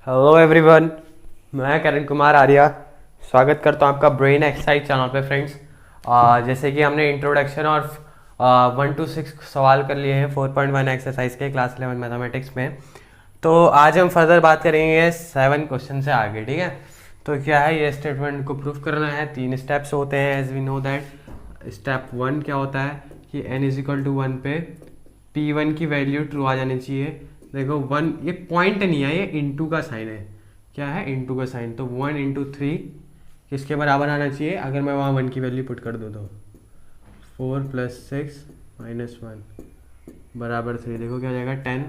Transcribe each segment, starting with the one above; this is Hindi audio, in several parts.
हेलो एवरीवन, मैं करण कुमार आर्या स्वागत करता हूं आपका ब्रेन एक्सरसाइज चैनल पे फ्रेंड्स। जैसे कि हमने इंट्रोडक्शन और 1 to 6 सवाल कर लिए हैं 4.1 एक्सरसाइज के क्लास 11 मैथमेटिक्स में। तो आज हम फर्दर बात करेंगे 7 क्वेश्चन से आगे, ठीक है। तो क्या है, ये स्टेटमेंट को प्रूफ करना है। 3 स्टेप्स होते हैं as we know that. Step 1 क्या होता है कि n इज इक्वल टू 1 पे P1 की वैल्यू ट्रू आ जानी चाहिए। देखो 1, ये पॉइंट नहीं है, ये इंटू का साइन है। क्या है, इंटू का साइन। तो 1 into 3 किसके बराबर आना चाहिए? अगर मैं वहाँ 1 की वैल्यू पुट कर दूँ तो 4 + 6 - 1 बराबर 3। देखो क्या हो जाएगा, 10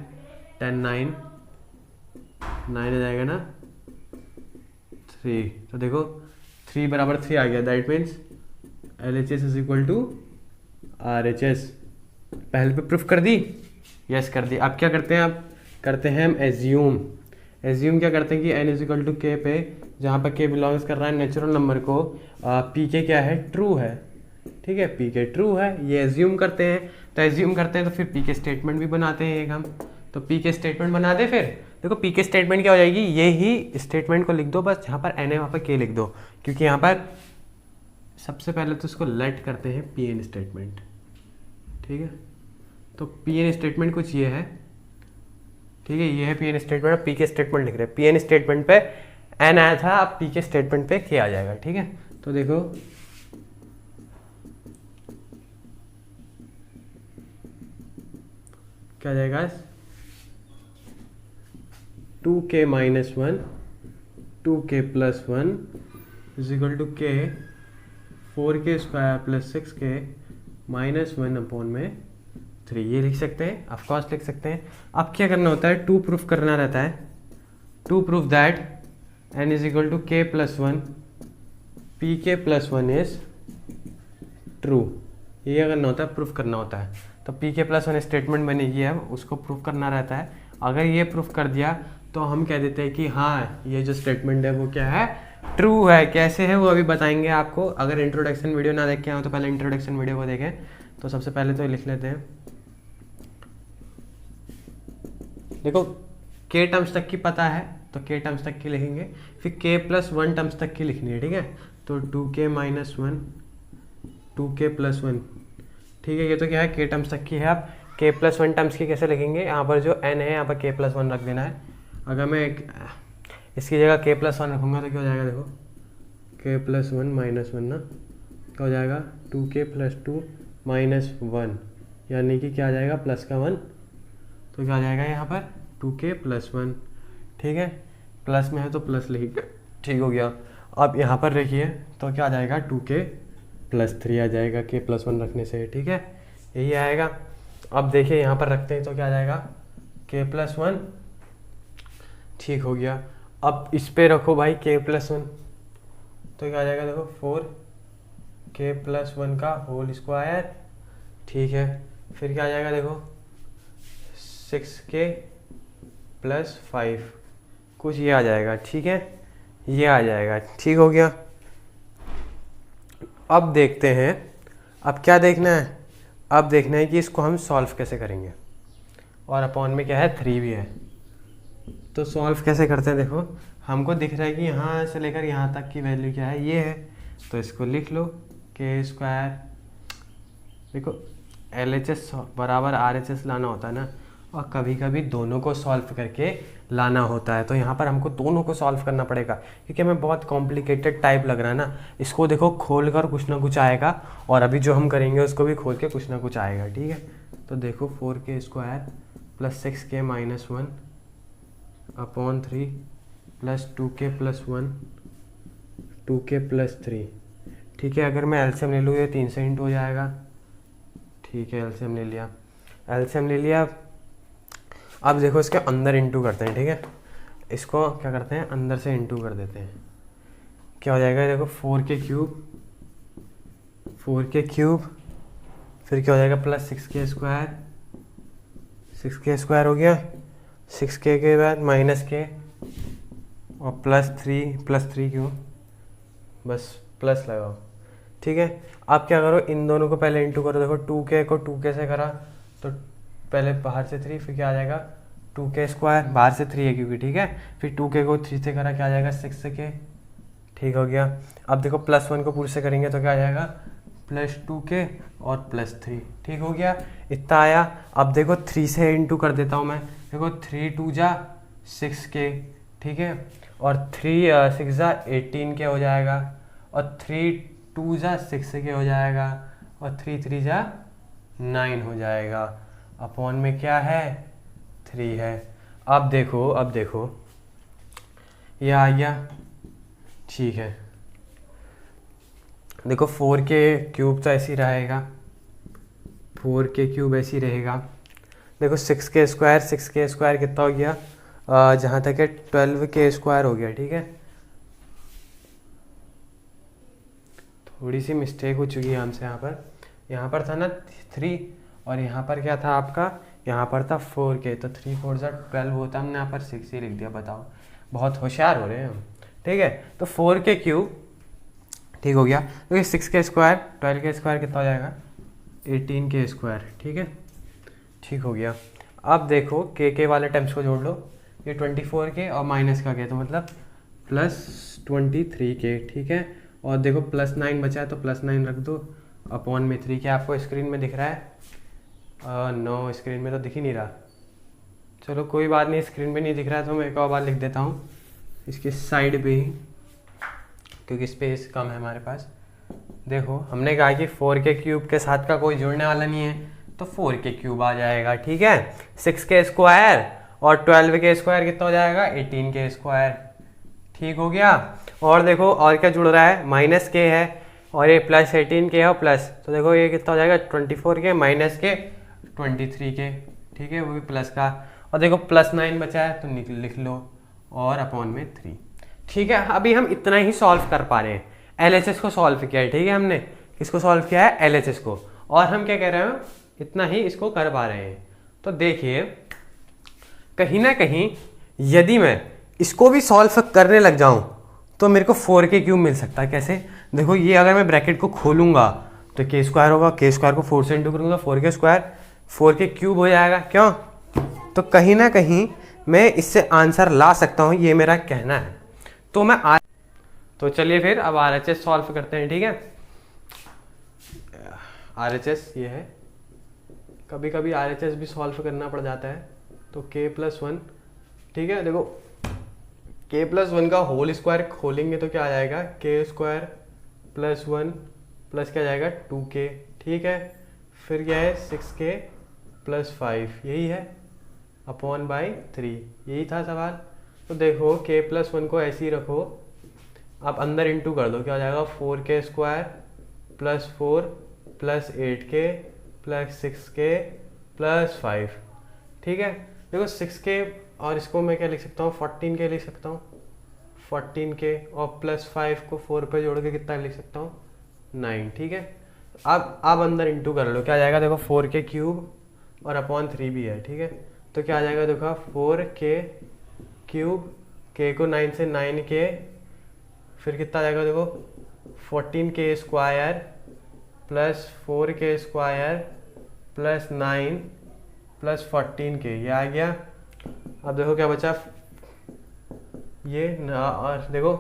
10 9 9 हो जाएगा ना, 3। तो देखो 3 बराबर 3 आ गया। That means LHS is equal to RHS। पहले पे प्रूफ कर दी, यस कर दी। अब क्या करते हैं, अब करते हैं हम एज्यूम। एज्यूम क्या करते हैं कि n is equal to k पे, जहाँ पर k बिलोंग्स कर रहा है नेचुरल नंबर को, पी के क्या है, ट्रू है। ठीक है, पी के ट्रू है, ये एज्यूम करते हैं। तो एज्यूम करते हैं तो फिर पी के स्टेटमेंट भी बनाते हैं एक हम। तो पी के स्टेटमेंट बना दे। फिर देखो पी के स्टेटमेंट क्या हो जाएगी, ये ही स्टेटमेंट को लिख दो, बस जहाँ पर n है वहाँ पर k लिख दो। क्योंकि यहाँ पर सबसे पहले तो इसको लेट करते हैं पी एन स्टेटमेंट। ठीक है, तो पी एन स्टेटमेंट कुछ ये है। ठीक है, ये है पी एन स्टेटमेंट। पी के स्टेटमेंट लिख रहे हैं। पी एन स्टेटमेंट पे एन आया था, अब पी के स्टेटमेंट पे के आ जाएगा। ठीक है, तो देखो क्या आ जाएगा, 2k - 1 2k + 1 is equal to k 4k² + 6k - 1/3। ये लिख सकते हैं, ऑफकोर्स लिख सकते हैं। अब क्या करना होता है, टू प्रूफ करना रहता है। To proof that n is equal to k + 1 pk + 1 is true. ये करना होता है, प्रूफ करना होता है। तो pk + 1 स्टेटमेंट बनेगी, है उसको प्रूफ करना रहता है। अगर ये प्रूफ कर दिया तो हम कह देते हैं कि हाँ, ये जो स्टेटमेंट है वो क्या है, ट्रू है। कैसे है वो अभी बताएंगे आपको। अगर इंट्रोडक्शन वीडियो ना देख के आओ तो पहले इंट्रोडक्शन वीडियो को देखें। तो सबसे पहले तो लिख लेते हैं, देखो k टर्म्स तक की पता है तो k टर्म्स तक की लिखेंगे, फिर k + 1 टर्म्स तक की लिखनी है। ठीक है, तो 2k - 1 2k + 1। ठीक है, ये तो क्या है, k टर्म्स तक की है। अब k + 1 टर्म्स की कैसे लिखेंगे, यहाँ पर जो n है यहाँ पर k + 1 रख देना है। अगर मैं इसकी जगह k + 1 रखूँगा तो क्या हो जाएगा, देखो k + 1 - 1 ना, क्या हो जाएगा 2k + 2 - 1, यानी कि क्या आ जाएगा, प्लस का 1। तो क्या आ जाएगा यहाँ पर 2k + 1। ठीक है, प्लस में है तो प्लस लिख, ठीक हो गया। अब यहाँ पर देखिए तो क्या आ जाएगा, 2k + 3 आ जाएगा k + 1 रखने से। ठीक है, यही आएगा। अब देखिए यहाँ पर रखते हैं तो क्या आ जाएगा, k + 1। ठीक हो गया। अब इस पे रखो भाई k + 1, तो क्या आ जाएगा, देखो 4k + 1 का होल स्क्वायर। ठीक है, फिर क्या आ जाएगा, देखो 6k + 5 कुछ ये आ जाएगा। ठीक है, ये आ जाएगा। ठीक हो गया। अब देखते हैं, अब क्या देखना है, अब देखना है कि इसको हम सॉल्व कैसे करेंगे। और अपॉन में क्या है, 3 भी है। तो सॉल्व कैसे करते हैं, देखो हमको दिख रहा है कि यहाँ से लेकर यहाँ तक की वैल्यू क्या है, ये है। तो इसको लिख लो k²। देखो LHS बराबर RHS लाना होता है ना, और कभी कभी दोनों को सॉल्व करके लाना होता है। तो यहाँ पर हमको दोनों को सॉल्व करना पड़ेगा, क्योंकि हमें बहुत कॉम्प्लिकेटेड टाइप लग रहा है ना। इसको देखो खोल कर कुछ ना कुछ आएगा, और अभी जो हम करेंगे उसको भी खोल के कुछ ना कुछ आएगा। ठीक है, तो देखो 4k² + 6k - 1/3 + 2k + 1 2k + 3। ठीक है, अगर मैं एलसीएम ले लूँ ये 3 से इंटू हो जाएगा। ठीक है, एलसीएम ले लिया, एलसीएम ले लिया। अब देखो इसके अंदर इंटू करते हैं। ठीक है, इसको क्या करते हैं, अंदर से इंटू कर देते हैं। क्या हो जाएगा, देखो 4k क्यूब, फिर क्या हो जाएगा, + 6k²। 6k² हो गया, 6k के बाद -k और +3 क्यों, बस प्लस लगाओ। ठीक है, अब क्या करो, इन दोनों को पहले इंटू करो। देखो 2k को 2k से करा तो पहले बाहर से 3, फिर क्या आ जाएगा 2k², बाहर से 3 है क्योंकि, ठीक है। फिर 2k को 3 से करा क्या आ जाएगा 6k, ठीक हो गया। अब देखो +1 को पूरे से करेंगे तो क्या आ जाएगा +2k और +3, ठीक हो गया, इतना आया। अब देखो 3 से इंटू कर देता हूँ मैं, देखो 3 2 जा 6k, ठीक है, और 3 6 जा 18k हो जाएगा, और 3 2 जा 6k हो जाएगा, और 3 3 जा 9 हो जाएगा। अपॉन में क्या है 3 है। अब देखो ये आ गया, ठीक है। देखो 4k³ तो ऐसे ही रहेगा, 4k³ ऐसे ही रहेगा। देखो 6k² कितना हो गया, जहाँ तक है 12k² हो गया, ठीक है। थोड़ी सी मिस्टेक हो चुकी है हमसे, यहाँ पर था ना 3, और यहाँ पर क्या था आपका, यहाँ पर था 4k, तो 3 4 जा 12 होता, हमने यहाँ पर 6 ही लिख दिया। बताओ, बहुत होशियार हो रहे हैं हम, ठीक है। तो 4k³, ठीक हो गया। तो ये 6k² 12k² कितना हो जाएगा 18k², ठीक है, ठीक हो गया। अब देखो k वाले टर्म्स को जोड़ लो, ये 24k और माइनस का k, तो मतलब +23k, ठीक है। और देखो +9 बचा है तो +9 रख दो, अपॉन में 3। क्या आपको स्क्रीन में दिख रहा है? नो, स्क्रीन में तो दिख ही नहीं रहा। चलो कोई बात नहीं, स्क्रीन में नहीं दिख रहा है तो मैं एक और बार लिख देता हूँ इसके साइड पे ही, क्योंकि स्पेस कम है हमारे पास। देखो हमने कहा कि 4k³ के साथ का कोई जोड़ने वाला नहीं है, तो 4k³ आ जाएगा, ठीक है। 6k² और 12k² कितना हो जाएगा 18k², ठीक हो गया। और देखो और क्या जुड़ रहा है, -k है, और ये +18k है, और प्लस, तो देखो ये कितना हो जाएगा 24k -k 23k, ठीक है, वो भी प्लस का। और देखो +9 बचा है तो लिख लो, और अपॉन में 3, ठीक है। अभी हम इतना ही सॉल्व कर पा रहे हैं, LHS को सॉल्व किया है, ठीक है। हमने किसको सॉल्व किया है, LHS को, और हम क्या कह रहे हैं, इतना ही इसको कर पा रहे हैं। तो देखिए कहीं ना कहीं यदि मैं इसको भी सॉल्व करने लग जाऊं तो मेरे को 4k³ मिल सकता है। कैसे? देखो ये अगर मैं ब्रैकेट को खोलूंगा तो k² होगा, k² को 4 से इंटू करूंगा 4k², 4k³ हो जाएगा, क्यों? तो कहीं ना कहीं मैं इससे आंसर ला सकता हूं, ये मेरा कहना है। तो मैं तो चलिए फिर अब RHS सॉल्व करते हैं, ठीक है। RHS ये है, कभी कभी RHS भी सॉल्व करना पड़ जाता है। तो k+1, ठीक है। देखो k+1 का होल स्क्वायर खोलेंगे तो क्या आ जाएगा k² + 1 प्लस क्या जाएगा 2k, ठीक है। फिर क्या है 6k + 5, यही है, अपॉन बाई 3, यही था सवाल। तो देखो k+1 को ऐसे ही रखो, आप अंदर इंटू कर दो, क्या हो जाएगा 4k² + 4 + 8k + 6k + 5, ठीक है। देखो 6k और इसको मैं क्या लिख सकता हूँ 14k लिख सकता हूँ, 14k और +5 को 4 पे जोड़ के कितना लिख सकता हूँ 9, ठीक है। अब अंदर इंटू कर लो, क्या आ जाएगा देखो 4k³ और अपॉन 3 भी है, ठीक है। तो क्या आ जाएगा देखो 4k³, k को 9 से 9k, फिर कितना आ जाएगा देखो 14k² + 4k² + 9 + 14k, ये आ गया। अब देखो क्या बचा, ये और देखो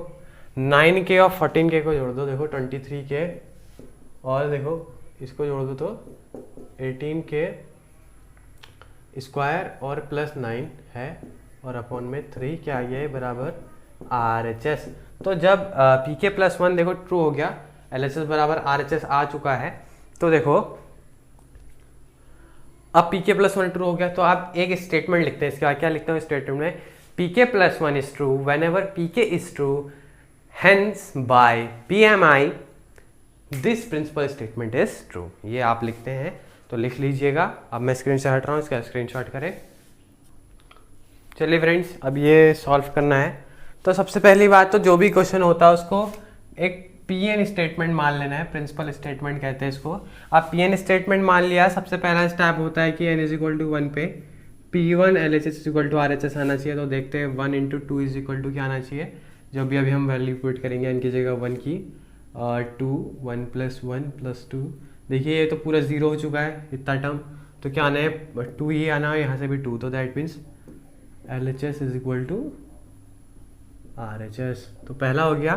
9k और 14k को जोड़ दो, देखो 23k, और देखो इसको जोड़ दो तो 18k² और +9 है, और अपॉन में 3 क्या आ गया है बराबर RHS। तो जब pk+1 देखो ट्रू हो गया, LHS बराबर RHS आ चुका है। तो देखो अब pk+1 ट्रू हो गया, तो आप एक स्टेटमेंट लिखते हैं, इसके बाद क्या लिखते हो स्टेटमेंट में, pk+1 is true whenever pk is true, hence by PMI this principle statement is true. ये आप लिखते हैं, तो लिख लीजिएगा। अब मैं स्क्रीनशॉट हट रहा हूँ, इसका स्क्रीनशॉट करें। चलिए फ्रेंड्स, अब ये सॉल्व करना है। तो सबसे पहली बात, तो जो भी क्वेश्चन होता है उसको एक PN स्टेटमेंट मान लेना है, प्रिंसिपल स्टेटमेंट कहते हैं इसको। अब PN स्टेटमेंट मान लिया, सबसे पहला स्टेप होता है कि n = 1 पे P1 LHS = RHS आना चाहिए। तो देखते हैं 1 × 2 = क्या आना चाहिए, जो भी अभी हम वैल्यू पुट करेंगे n की जगह 1 की, 2 1 + 1 + 2, देखिए ये तो पूरा 0 हो चुका है इतना टर्म, तो क्या आना है 2 ही आना है, यहाँ से भी 2, तो that means LHS is equal to RHS। तो पहला हो गया,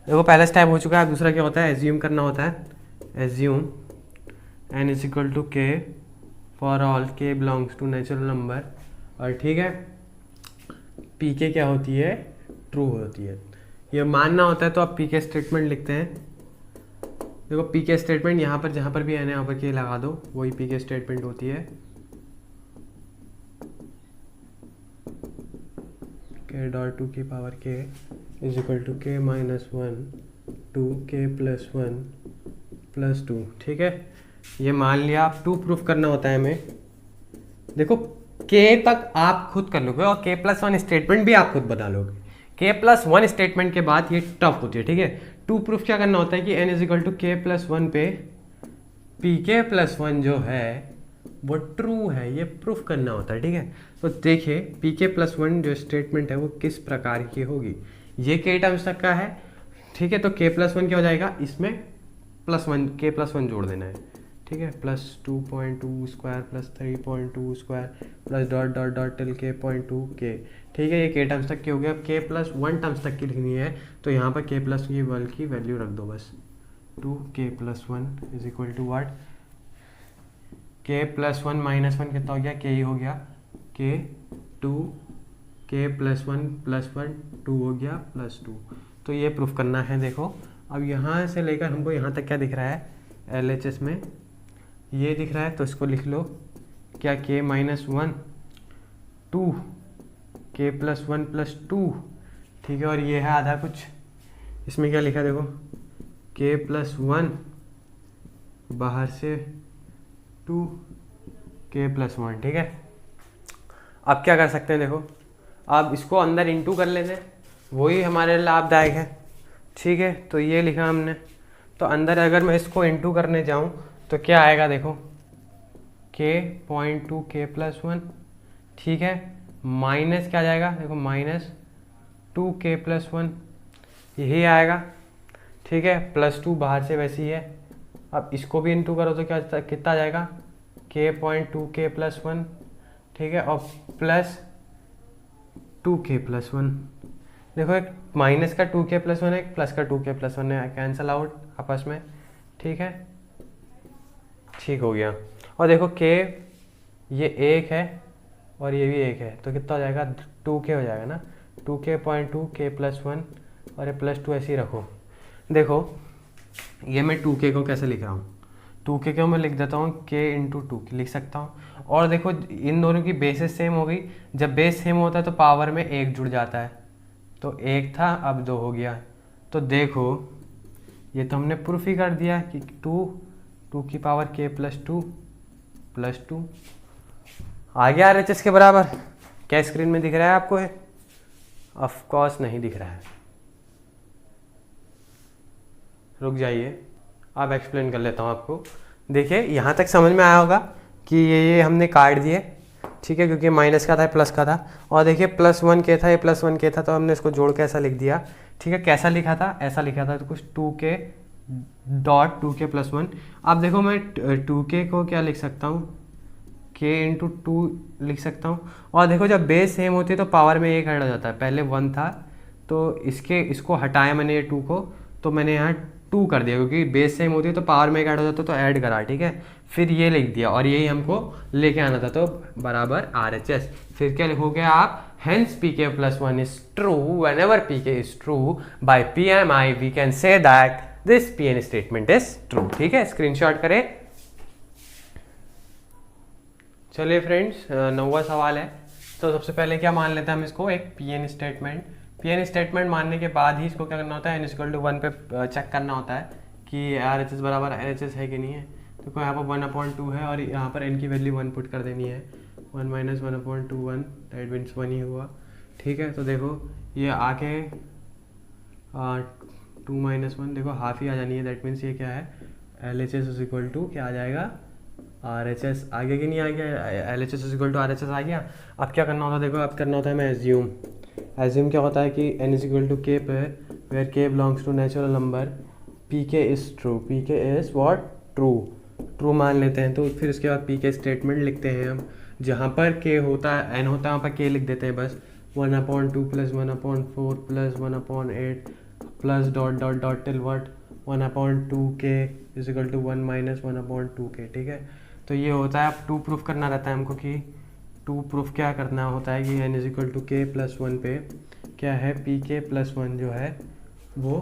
देखो पहला स्टेप हो चुका है। दूसरा क्या होता है, एज्यूम करना होता है। Assume n is equal to k for all k belongs to natural number. और ठीक है, pk क्या होती है, ट्रू होती है। ये मानना होता है तो आप pk स्टेटमेंट लिखते हैं। देखो pk स्टेटमेंट यहाँ पर जहाँ पर भी n है यहाँ पर k लगा दो, वही pk स्टेटमेंट होती है। k डॉट टू की power k is equal to k minus 1 two k plus 1 plus 2। ठीक है, ये मान लिया। आप 2 प्रूफ करना होता है हमें। देखो k तक आप खुद कर लोगे और k प्लस 1 स्टेटमेंट भी आप खुद बना लोगे। k प्लस 1 स्टेटमेंट के बाद ये टफ होती है। ठीक है, 2 प्रूफ क्या करना होता है कि n is equal to k plus 1 पे pk प्लस 1 जो है वो ट्रू है, ये प्रूफ करना होता है। ठीक है, तो देखिए pk प्लस 1 जो स्टेटमेंट है वो किस प्रकार की होगी। ये k टर्म्स तक का है। ठीक है, तो k प्लस 1 क्या हो जाएगा, इसमें प्लस 1 k प्लस 1 जोड़ देना है। ठीक है, plus 2.2 square plus 3.2 square plus dot dot dot till k.2 k। ठीक है, ये k टर्म्स तक की हो गया। अब k प्लस 1 टर्म्स तक की लिखनी है तो यहाँ पर k प्लस 1 की वैल्यू रख दो बस। 2k plus 1 is equal to what, k plus 1 minus 1 कितना हो गया, k ही हो गया। k 2 k प्लस 1 प्लस 1 2 हो गया प्लस 2। तो ये प्रूफ करना है। देखो अब यहाँ से लेकर हमको यहाँ तक क्या दिख रहा है, LHS में ये दिख रहा है, तो इसको लिख लो क्या, k minus 1 2 k plus 1 plus 2। ठीक है, और ये है आधा कुछ, इसमें क्या लिखा देखो, k प्लस 1 बाहर से 2 k प्लस 1। ठीक है, अब क्या कर सकते हैं, देखो अब इसको अंदर इंटू कर लेते हैं, वही हमारे लिए लाभदायक है। ठीक है, तो ये लिखा हमने, तो अंदर अगर मैं इसको इंटू करने जाऊं तो क्या आएगा, देखो k.2 k प्लस 1। ठीक है, माइनस क्या जाएगा, देखो माइनस 2 k प्लस 1 यही आएगा। ठीक है, प्लस 2 बाहर से वैसी है। अब इसको भी इंटू करो तो क्या कितना जाएगा, k.2 k प्लस 1। ठीक है, और प्लस 2k प्लस 1। देखो एक माइनस का 2k प्लस 1 है, एक प्लस का 2k प्लस 1 है, कैंसल आउट आपस में। ठीक है, ठीक हो गया। और देखो k ये 1 है और ये भी 1 है, तो कितना हो जाएगा, 2k हो जाएगा ना। 2k.2 k प्लस 1 और ये प्लस 2 ऐसे ही रखो। देखो ये मैं 2k को कैसे लिख रहा हूँ, 2k को मैं लिख देता हूँ k इंटू 2 लिख सकता हूँ। और देखो इन दोनों की बेसेस सेम हो गई। जब बेस सेम होता है तो पावर में 1 जुड़ जाता है, तो 1 था अब 2 हो गया। तो देखो ये तो हमने प्रूफ ही कर दिया कि 2 की पावर k प्लस 2 प्लस 2 आ गया RHS के बराबर। क्या स्क्रीन में दिख रहा है आपको? ऑफ कोर्स नहीं दिख रहा है, रुक जाइए, अब एक्सप्लेन कर लेता हूँ आपको। देखिए यहाँ तक समझ में आया होगा कि ये हमने काट दिए। ठीक है, क्योंकि माइनस का था प्लस का था। और देखिए प्लस 1 के था, ये प्लस 1 के था, तो हमने इसको जोड़ के ऐसा लिख दिया। ठीक है, कैसा लिखा था, ऐसा लिखा था, तो कुछ 2k डॉट 2k प्लस 1। अब देखो मैं 2k को क्या लिख सकता हूँ, k इंटू 2 लिख सकता हूँ। और देखो जब बेस सेम होती है तो पावर में 1 ऐड हो जाता है। पहले 1 था तो इसको हटाया मैंने 2 को, तो मैंने यहाँ 2 कर दिया, क्योंकि बेस सेम होती है तो पावर में 1 ऐड हो जाता है, तो ऐड करा। ठीक है, फिर ये लिख दिया और यही हमको लेके आना था, तो बराबर RHS। फिर क्या लिखोगे आप, hence pk plus 1 is true whenever pk is true by PMI we can say that this PN statement is true। ठीक है, स्क्रीनशॉट करें। चलिए फ्रेंड्स, 9वां सवाल है। तो सबसे पहले क्या मान लेते हैं हम इसको, एक PN स्टेटमेंट। PN स्टेटमेंट मानने के बाद ही इसको क्या करना होता है, n=1 पे चेक करना होता है कि RHS बराबर LHS है कि नहीं है। तो यहाँ पर 1/2 है और यहाँ पर n की वैल्यू 1 पुट कर देनी है। 1 माइनस 1/2 1, दैट मीन्स 1 ही हुआ। ठीक है, तो देखो ये आके 2 माइनस 1, देखो हाफ ही आ जानी है, दैट मीन्स ये क्या है, LHS इज इक्वल टू क्या आ जाएगा, RHS। आगे कि नहीं आ गया, LHS is equal to RHS आ गया। अब क्या करना होता है, देखो अब करना होता है मैं एज्यूम क्या होता है कि n is equal to k पे where k belongs to natural number, pk is true, pk is what, true मान लेते हैं। तो फिर उसके बाद pk स्टेटमेंट लिखते हैं हम। जहाँ पर के होता है एन होता है वहाँ पर के लिख देते हैं बस। 1/2 plus 1/4 plus 1/8 plus dot dot dot till what 1/2k is equal to 1 minus 1/2k। ठीक है, तो ये होता है। अब 2 प्रूफ करना रहता है हमको कि 2 प्रूफ क्या करना होता है कि n इज इक्वल टू के प्लस 1 पे क्या है pk प्लस 1 जो है वो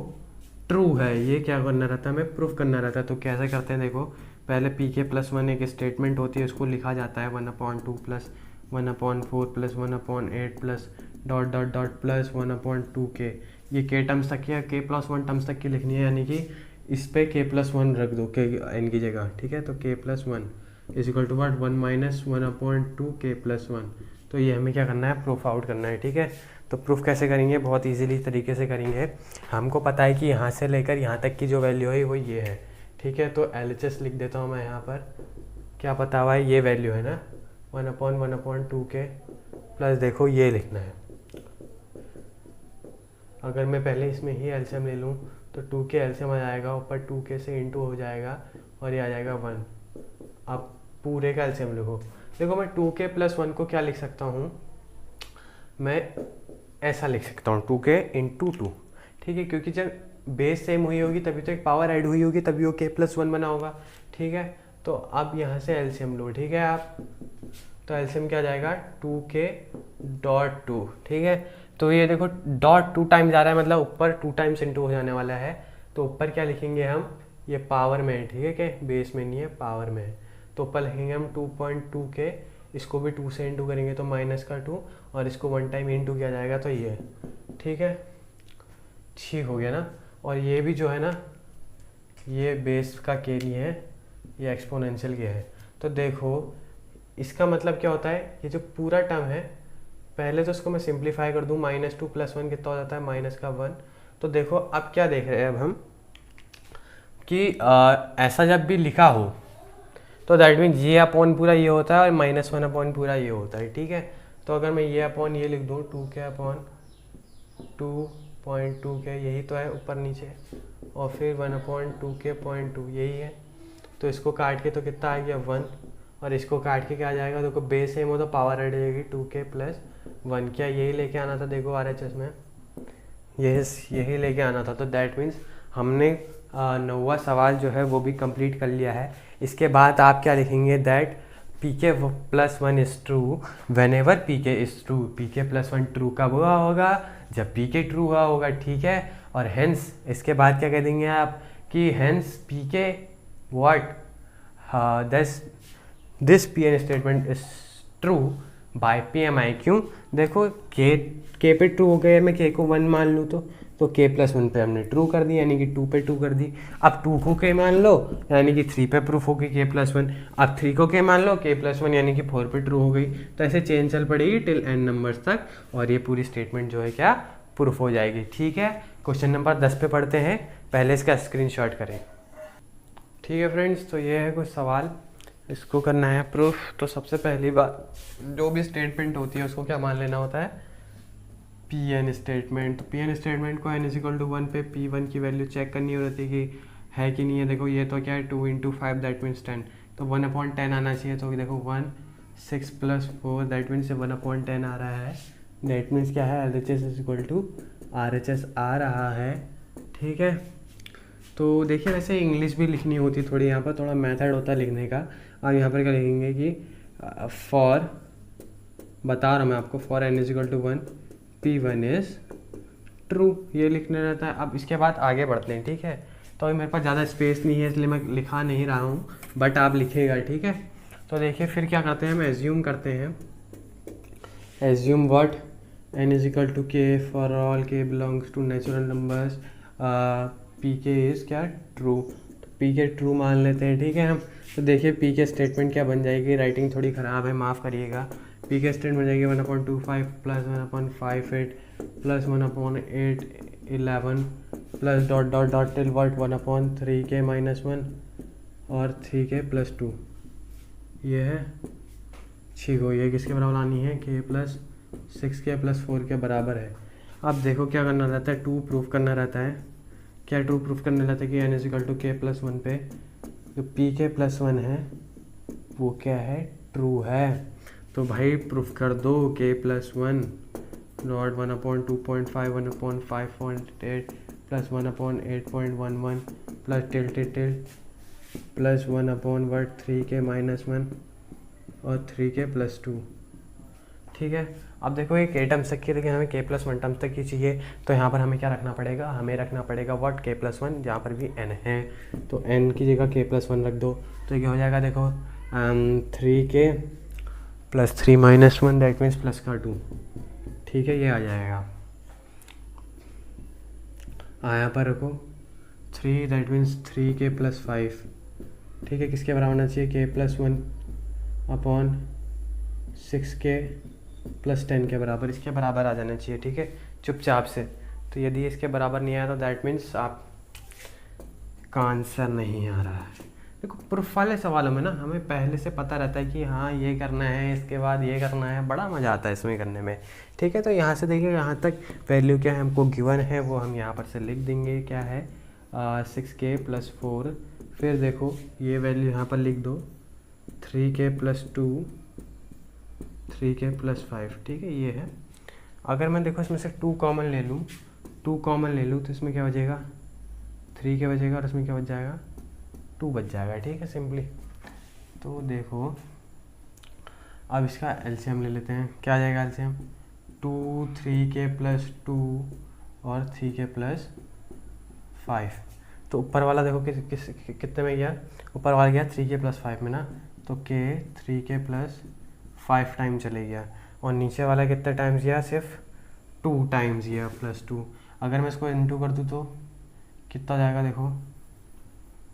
ट्रू है। ये क्या करना रहता है, हमें प्रूफ करना रहता है। तो कैसे करते हैं देखो, पहले pk प्लस 1 एक स्टेटमेंट होती है, उसको लिखा जाता है 1/2 plus 1/4 plus 1/8 plus dot dot dot plus 1/2k। ये k टर्म्स तक की k प्लस 1 टर्म्स तक की लिखनी है, यानी कि इस पे k प्लस 1 रख दो k n की जगह। ठीक है, तो k plus 1 is equal to what 1 minus 1/2k plus 1। तो ये हमें क्या करना है, प्रूफ आउट करना है। ठीक है, तो प्रूफ कैसे करेंगे, बहुत इजीली तरीके से करेंगे। हमको पता है कि यहाँ से लेकर यहाँ तक की जो वैल्यू है वो ये है। ठीक है, तो LHS लिख देता हूँ मैं यहाँ पर। क्या पता हुआ है, ये वैल्यू है ना 1/1/2k प्लस देखो ये लिखना है। अगर मैं पहले इसमें ही एलसीएम ले लूँ तो 2k एलसीएम आ जाएगा, ऊपर 2k से इंटू हो जाएगा और ये आ जाएगा 1। अब पूरे का एलसीएम लिखो। देखो मैं 2k प्लस 1 को क्या लिख सकता हूँ, मैं ऐसा लिख सकता हूँ 2k इंटू 2। ठीक है, क्योंकि जब बेस सेम हुई होगी तभी तो एक पावर ऐड हुई होगी, तभी वो k प्लस 1 बना होगा। ठीक है, तो अब यहाँ से एलसीएम लो। ठीक है, आप तो एलसीएम क्या जाएगा 2k डॉट 2। ठीक है, तो ये देखो डॉट 2 टाइम्स आ रहा है, मतलब ऊपर 2 टाइम्स इंटू हो जाने वाला है। तो ऊपर क्या लिखेंगे हम, ये पावर में है। ठीक है, कि बेस में नहीं है, पावर में है। तो ऊपर लिखेंगे हम 2.2k, इसको भी 2 से इंटू करेंगे तो माइनस का 2, और इसको 1 टाइम इंटू किया जाएगा तो ये। ठीक है, ठीक हो गया ना। और ये भी जो है ना, ये बेस का के नहीं है, ये एक्सपोनेंशियल के है। तो देखो इसका मतलब क्या होता है, ये जो पूरा टर्म है, पहले तो इसको मैं सिंप्लीफाई कर दूं, -2 + 1 कितना हो जाता है, -1। तो देखो अब क्या देख रहे हैं अब हम कि ऐसा जब भी लिखा हो तो दैट मीन्स ये अपॉन पूरा ये होता है और -1 अपॉन पूरा ये होता है। ठीक है, तो अगर मैं ये अपॉन ये लिख दूँ 2k अपॉन 2.2k, यही तो है ऊपर नीचे, और फिर 1/2k.2 यही है। तो इसको काट के तो कितना आ गया 1, और इसको काट के क्या आ जाएगा, देखो बेस सेम हो तो पावर ऐड हो जाएगी 2k प्लस 1। क्या यही लेके आना था, देखो RHS में यही लेके आना था। तो दैट मीन्स हमने 9वां सवाल जो है वो भी कंप्लीट कर लिया है। इसके बाद आप क्या लिखेंगे, that pk plus 1 is true when ever pk is true. pk plus 1 true कब हुआ होगा, जब pk ट्रू हुआ होगा। ठीक है, और हेंस इसके बाद क्या कह देंगे आप कि hence pk what this pn statement is true bye PMI। क्यों, देखो k पे ट्रू हो गया, मैं k को 1 मान लूँ तो k प्लस 1 पे हमने ट्रू कर दी, यानी कि 2 पे 2 कर दी। अब 2 को k मान लो, यानी कि 3 पे प्रूफ होगी k प्लस 1। अब 3 को k मान लो, k प्लस 1 यानी कि 4 पे ट्रू हो गई। तो ऐसे चेन चल पड़ेगी टिल n नंबर्स तक, और ये पूरी स्टेटमेंट जो है क्या प्रूफ हो जाएगी। ठीक है, क्वेश्चन नंबर 10 पे पढ़ते हैं, पहले इसका स्क्रीनशॉट करें। ठीक है फ्रेंड्स, तो ये है कुछ सवाल, इसको करना है प्रूफ। तो सबसे पहली बात, जो भी स्टेटमेंट होती है उसको क्या मान लेना होता है, PN स्टेटमेंट। तो PN स्टेटमेंट को n = 1 पे P1 की वैल्यू चेक करनी होती है कि है कि नहीं है। देखो ये तो क्या है 2 × 5 दैट मीन्स 10, तो 1/10 आना चाहिए। तो देखो 1 6 + 4 दैट मीन्स 1/10 आ रहा है। दैट मीन्स क्या है, LHS = RHS आ रहा है। ठीक है, तो देखिए वैसे इंग्लिश भी लिखनी होती थोड़ी, यहाँ पर थोड़ा मेथड होता है लिखने का। अब यहाँ पर क्या लिखेंगे कि फॉर, बता रहा हूँ मैं आपको, for n = 1 P1 is true, ये लिखना रहता है। अब इसके बाद आगे बढ़ते हैं। ठीक है, तो अभी मेरे पास ज़्यादा स्पेस नहीं है इसलिए मैं लिखा नहीं रहा हूँ, बट आप लिखेगा। ठीक है, तो देखिए फिर क्या करते हैं, हम एज्यूम करते हैं, assume what n = k for all k belongs to natural numbers, pk is क्या ट्रू। तो pk ट्रू मान लेते हैं। ठीक है, हम तो देखिए pk स्टेटमेंट क्या बन जाएगी, राइटिंग थोड़ी ख़राब है, माफ़ करिएगा। pk स्टेटमेंट बन जाएगी 1/25 plus 1/58 plus 1/8 11 plus dot dot dot till what 1/3k - 1 और 3k + 2। ये है, ठीक हो, ये किसके बराबर आनी है, k + 6k + 4 के बराबर है। अब देखो क्या करना रहता है, 2 प्रूफ करना रहता है। क्या 2 प्रूफ करना रहता है कि n = k + 1 पे जो pk + 1 है वो क्या है, ट्रू है। तो भाई प्रूफ कर दो k plus one not 1/2.5 1/5.8 plus 1/8.11 plus till plus 1/3k minus 1 और 3k प्लस 2। ठीक है, अब देखो ये k टर्म्स तक की, लेकिन हमें k प्लस 1 टर्म्स तक की चाहिए, तो यहाँ पर हमें क्या रखना पड़ेगा, हमें रखना पड़ेगा व्हाट k प्लस 1, जहाँ पर भी n है तो n की जगह k प्लस 1 रख दो। तो ये हो जाएगा देखो 3k plus 3 minus 1 that means plus का 2। ठीक है, ये आ जाएगा। यहाँ पर रखो 3 दैट मीन्स 3k प्लस 5। ठीक है, किसके बराबर होना चाहिए, k plus 1 upon 6k plus 10 के बराबर, इसके बराबर आ जाना चाहिए। ठीक है, चुपचाप से। तो यदि इसके बराबर नहीं आया तो दैट मीन्स आपका आंसर नहीं आ रहा है। देखो प्रूफ वाले सवालों में ना हमें पहले से पता रहता है कि हाँ ये करना है, इसके बाद ये करना है, बड़ा मज़ा आता है इसमें करने में। ठीक है, तो यहाँ से देखिए यहाँ तक वैल्यू क्या है हमको गिवन है, वो हम यहाँ पर से लिख देंगे। क्या है 6k प्लस 4, फिर देखो ये वैल्यू यहाँ पर लिख दो 3k प्लस 2 3k प्लस 5। ठीक है, ये है। अगर मैं देखो इसमें से 2 कॉमन ले लूँ तो इसमें क्या बचेगा, 3k बचेगा और इसमें क्या बच जाएगा, 2 बच जाएगा। ठीक है, सिंपली। तो देखो अब इसका एलसीएम ले लेते हैं। क्या आ जाएगा एलसीएम, 2 3k प्लस 2 और 3k प्लस 5। तो ऊपर वाला देखो कितने में गया, ऊपर वाला गया 3k प्लस 5 में ना, तो k 3k प्लस 5 टाइम चले गया, और नीचे वाला कितने टाइम्स गया, सिर्फ 2 टाइम्स गया प्लस 2। अगर मैं इसको इंटू कर दूँ तो कितना जाएगा, देखो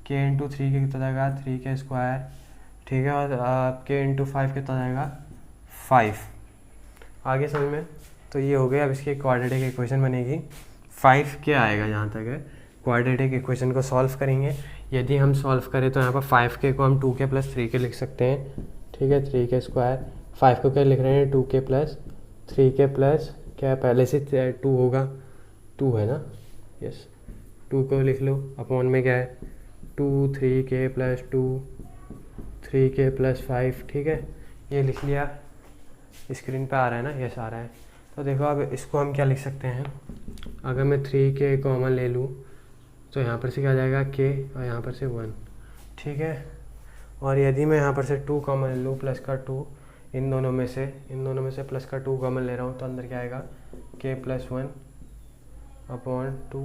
k इंटू 3k कितना जाएगा, 3k स्क्वायर। ठीक है, और k इंटू 5 कितना जाएगा, 5। आगे समझ में। तो ये हो गया। अब इसकी क्वाड्रेटिक इक्वेशन बनेगी। 5 क्या आएगा, जहाँ तक है क्वाड्रेटिक इक्वेशन को सॉल्व करेंगे। यदि हम सॉल्व करें तो यहाँ पर 5k को हम 2k प्लस 3k लिख सकते हैं। ठीक है, 3k स्क्वायर, 5 को क्या लिख रहे हैं, 2k प्लस 3k प्लस क्या पहले से 2 होगा, 2 है ना, यस 2 को लिख लो, अपॉन में क्या है 2 3k प्लस 2 3k प्लस 5। ठीक है, ये लिख लिया, स्क्रीन पे आ रहा है ना, यस आ रहा है। तो देखो अब इसको हम क्या लिख सकते हैं, अगर मैं 3k कॉमन ले लूँ तो यहाँ पर से क्या आ जाएगा k और यहाँ पर से 1। ठीक है, और यदि मैं यहाँ पर से 2 कॉमन ले लूँ प्लस का 2, इन दोनों में से प्लस का 2 कॉमन ले रहा हूँ, तो अंदर क्या आएगा k plus 1 upon 2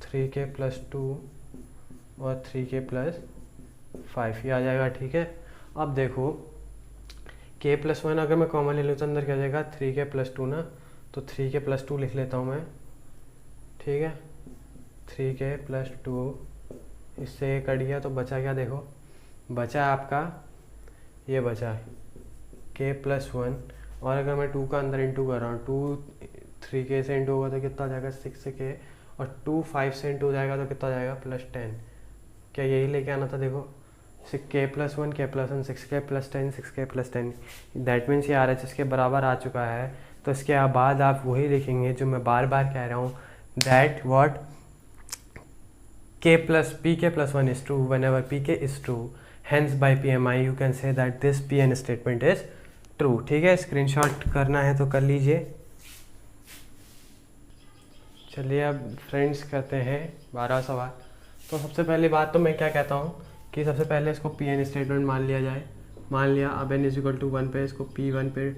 3k plus 2 और 3k प्लस 5, ये आ जाएगा। ठीक है, अब देखो k प्लस 1 अगर मैं कॉमन ले लूँ तो अंदर क्या आ जाएगा 3k प्लस 2 ना, तो 3k प्लस 2 लिख लेता हूँ मैं। ठीक है, 3k प्लस 2, इससे कट गया तो बचा क्या, देखो बचा आपका ये बचा k प्लस 1, और अगर मैं 2 का अंदर इंटू कर रहा हूँ, 2 3k से इंटू होगा तो कितना आ जाएगा 6k, और 2 5 से इंटू हो जाएगा तो कितना आ जाएगा प्लस 10। क्या यही लेके आना था, देखो k plus 1 k plus 1 6k plus 10 6k plus 10, that means ये RHS के बराबर आ चुका है। तो इसके बाद आप वही लिखेंगे जो मैं बार बार कह रहा हूँ, that what pk plus 1 is true whenever pk is true, hence by PMI you can say that this PN statement is true। ठीक है, स्क्रीनशॉट करना है तो कर लीजिए। चलिए अब फ्रेंड्स करते हैं 12 सवाल। तो सबसे पहली बात तो मैं क्या कहता हूँ कि सबसे पहले इसको PN स्टेटमेंट मान लिया जाए। मान लिया, अब n इज इक्वल टू 1 पे इसको P1 पे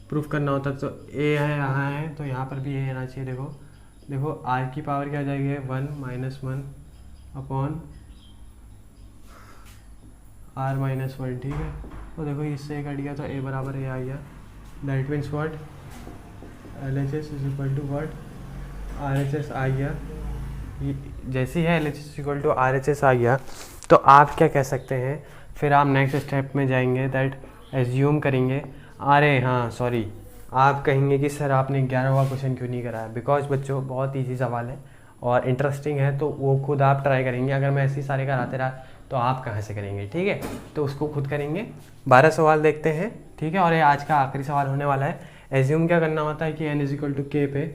प्रूफ करना होता है, तो a है यहाँ है तो यहाँ पर भी a आना चाहिए। देखो r की पावर क्या आ जाएगी 1 माइनस 1 अपॉन r माइनस 1। ठीक है, तो देखो इससे कट गया तो a बराबर a आ गया, that means what LHS is equal to what RHS आ गया। जैसे ही है LHS इक्वल टू RHS आ गया तो आप क्या कह सकते हैं, फिर आप नेक्स्ट स्टेप में जाएंगे, दैट एज्यूम करेंगे। अरे हाँ सॉरी, आप कहेंगे कि सर आपने 11वां क्वेश्चन क्यों नहीं कराया, बिकॉज बच्चों बहुत ईजी सवाल है और इंटरेस्टिंग है, तो वो खुद आप ट्राई करेंगे। अगर मैं ऐसे ही सारे कराते रहा तो आप कहाँ से करेंगे। ठीक है, तो उसको खुद करेंगे। 12 सवाल देखते हैं। ठीक है, और ये आज का आखिरी सवाल होने वाला है। एज्यूम क्या करना होता है कि n is equal to k पे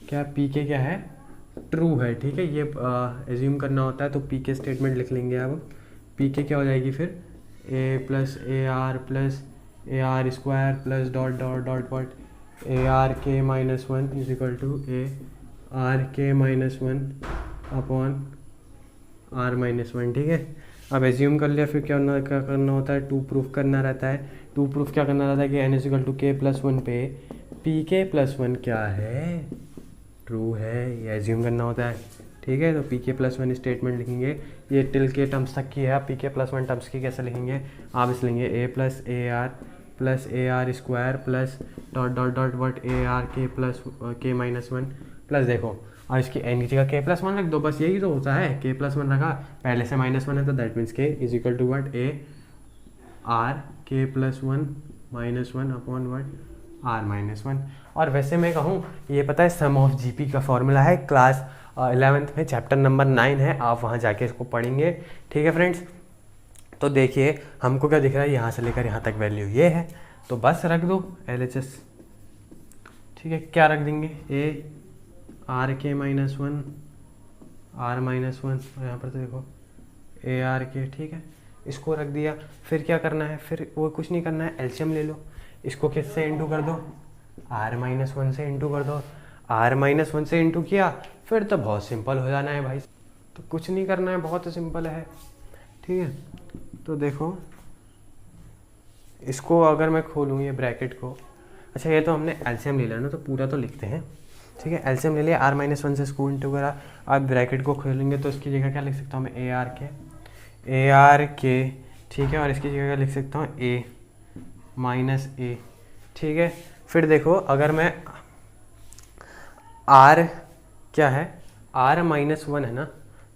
क्या pk क्या है, ट्रू है। ठीक है, ये एज्यूम करना होता है, तो pk स्टेटमेंट लिख लेंगे। अब pk क्या हो जाएगी फिर a plus AR plus A R square plus dot dot dot dot A R K minus one is equal to A R K minus one upon R minus one. ठीक है, अब एज्यूम कर लिया, फिर क्या करना होता है, टू प्रूफ करना रहता है। टू प्रूफ क्या करना रहता है कि एन इज इक्वल टू के प्लस वन पे पी के प्लस वन क्या है, ट्रू है, ये एज्यूम करना होता है। ठीक है, तो P K plus one statement लिखेंगे, ये टिल के टर्म्स तक की है। आप P K plus one terms की कैसे लिखेंगे, आप इस लेंगे A plus A R square plus dot dot dot वट A R K plus K minus one plus, देखो और इसकी एन की जगह के प्लस वन रख दो, बस यही तो होता है, के प्लस वन रखा, पहले से माइनस वन है तो that means K is equal to वट A R K plus one minus one upon वट आर माइनस वन। और वैसे मैं कहूँ ये पता है सम ऑफ जीपी का फॉर्मूला है, क्लास 11th में चैप्टर नंबर 9 है, आप वहाँ जाके इसको पढ़ेंगे। ठीक है फ्रेंड्स, तो देखिए हमको क्या दिख रहा है, यहाँ से लेकर यहाँ तक वैल्यू ये है, तो बस रख दो LHS। ठीक है, क्या रख देंगे, A R K minus one R minus one, और यहाँ पर तो देखो ए आर के। ठीक है, इसको रख दिया, फिर क्या करना है, फिर वो कुछ नहीं करना है, एलसीएम ले लो, इसको किससे इंटू कर दो, आर माइनस वन से इंटू कर दो। आर माइनस वन से इंटू किया, फिर तो बहुत सिंपल हो जाना है भाई, तो कुछ नहीं करना है, बहुत सिंपल है। ठीक है, तो देखो इसको अगर मैं खोलूँ ये ब्रैकेट को, अच्छा ये तो हमने एलसीएम ले लिया ना, तो पूरा तो लिखते हैं। ठीक है, एलसीएम ले लिया, आर माइनस वन से इसको इंटू करा, आप ब्रैकेट को खोलेंगे तो इसकी जगह क्या लिख सकता हूँ मैं, ए आर के। ठीक है, और इसकी जगह क्या लिख सकता हूँ, ए माइनस ए। ठीक है, फिर देखो अगर मैं आर क्या है, आर माइनस वन है ना,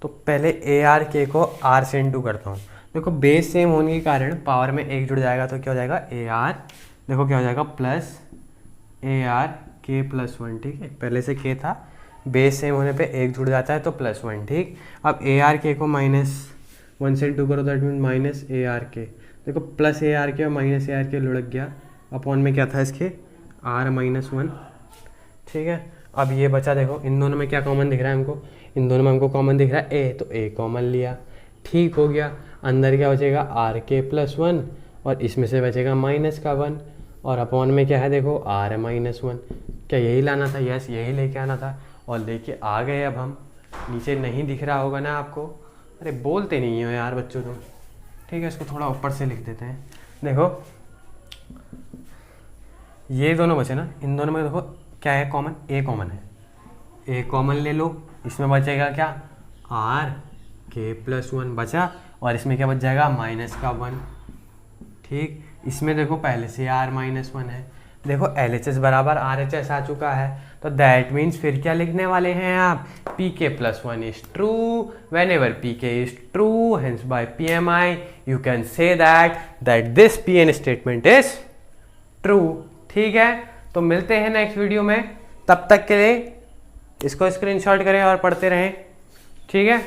तो पहले ए आर के को आर से इंटू करता हूँ। देखो बेस सेम होने के कारण पावर में एक जुड़ जाएगा, तो क्या हो जाएगा ए आर, देखो क्या हो जाएगा plus A R K plus one. ठीक है, पहले से के था, बेस सेम होने पे एक जुड़ जाता है तो प्लस वन। ठीक, अब ए आर के को माइनस वन से इंटू करो, that mean minus A R के। देखो प्लस ए आर के और माइनस ए आर के लुढ़क गया, अपॉन में क्या था इसके, आर माइनस वन। ठीक है, अब ये बचा, देखो इन दोनों में क्या कॉमन दिख रहा है हमको, इन दोनों में हमको कॉमन दिख रहा है ए, तो ए कॉमन लिया। ठीक हो गया, अंदर क्या बचेगा, आर के प्लस वन, और इसमें से बचेगा माइनस का वन, और अपॉन में क्या है, देखो आर माइनस वन। क्या यही लाना था, यस यही लेके आना था, और लेके आ गए। अब हम नीचे नहीं दिख रहा होगा ना आपको, अरे बोलते नहीं हो यार बच्चों तुम। ठीक है, इसको थोड़ा ऊपर से लिख देते हैं। देखो ये दोनों बचे ना, इन दोनों में देखो क्या है कॉमन, ए कॉमन है, ए कॉमन ले लो, इसमें बचेगा क्या, आर के प्लस वन बचा, और इसमें क्या बच जाएगा, माइनस का वन। ठीक, इसमें देखो पहले से आर माइनस वन है, देखो LHS बराबर RHS आ चुका है, तो दैट मीन्स फिर क्या लिखने वाले हैं आप, P K plus one is true when P K is true, hence by PMI you can say that this PN statement is true. ठीक है, तो मिलते हैं नेक्स्ट वीडियो में, तब तक के लिए इसको स्क्रीनशॉट करें और पढ़ते रहें। ठीक है।